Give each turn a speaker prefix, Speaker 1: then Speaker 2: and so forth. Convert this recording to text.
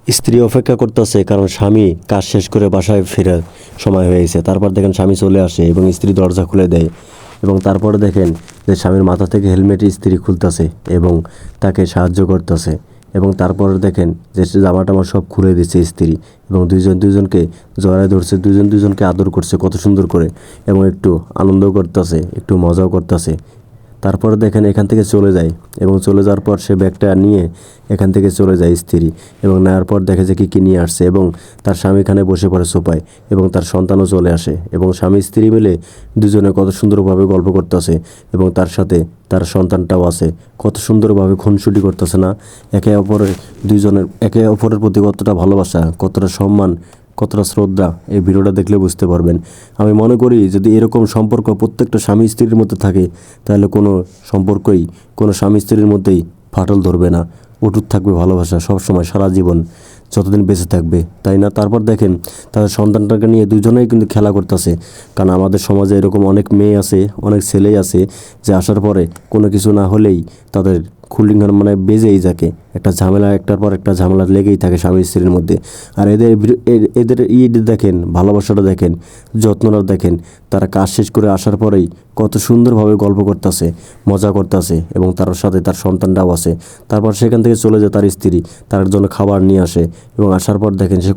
Speaker 1: স্ত্রী অপেক্ষা করতেছে কারণ স্বামী কাজ শেষ করে বাসায় ফেরার সময় হয়েছে। তারপর দেখেন স্বামী চলে আসে এবং স্ত্রী দরজা খুলে দেয় এবং তারপরে দেখেন যে স্বামীর মাথা থেকে হেলমেট স্ত্রী খুলতেছে এবং তাকে সাহায্য করতেছে এবং তারপরে দেখেন যে জামা টামা সব খুলে দিচ্ছে স্ত্রী এবং দুজনকে জড়ায় ধরছে, দুজনকে আদর করছে কত সুন্দর করে এবং একটু আনন্দ করতেছে, একটু মজাও করতেছে। তারপরে দেখেন এখান থেকে চলে যায় এবং চলে যাওয়ার পর সে ব্যাগটা নিয়ে এখান থেকে চলে যায় স্ত্রী এবং নেওয়ার পর দেখে যে কী নিয়ে আসছে এবং তার স্বামী এখানে বসে পড়ে সোফায় এবং তার সন্তানও চলে আসে এবং স্বামী স্ত্রী মিলে দুজনে কত সুন্দরভাবে গল্প করতেছে এবং তার সাথে তার সন্তানটাও আছে। কত সুন্দরভাবে খুনসুটি করতেছে না? একে অপরের প্রতি কতটা ভালোবাসা, কতটা সম্মান, কতটা শ্রদ্ধা এই ভিডিওটা দেখলে বুঝতে পারবেন। আমি মনে করি যদি এরকম সম্পর্ক প্রত্যেকটা স্বামী স্ত্রীর মধ্যে থাকে তাহলে কোনো সম্পর্কই কোনো স্বামী স্ত্রীর মধ্যেই ফাটল ধরবে না, অটুট থাকবে ভালোবাসা সবসময় সারা জীবন যতদিন বেঁচে থাকবে, তাই না? তারপর দেখেন তাদের সন্তানটাকে নিয়ে দুজনেই কিন্তু খেলা করতেছে, কারণ আমাদের সমাজে এরকম অনেক মেয়ে আছে, অনেক ছেলেই আছে যে আসার পরে কোনো কিছু না হলেই তাদের খুলিঙ্গার মানে বেজেই যাকে একটা ঝামেলা, একটার পর একটা ঝামেলা লেগেই থাকে স্বামী স্ত্রীর মধ্যে। আর এদের দেখেন, ভালোবাসাটা দেখেন, যত্নটা দেখেন, তারা কাজ শেষ করে আসার পরেই কত সুন্দরভাবে গল্প করতেছে, মজা করতেছে এবং তার সাথে তার সন্তানটাও আছে। তারপর সেখান থেকে চলে যায় তার স্ত্রী, তার জন্য খাবার নিয়ে আসে এবং আসার পর দেখেন সে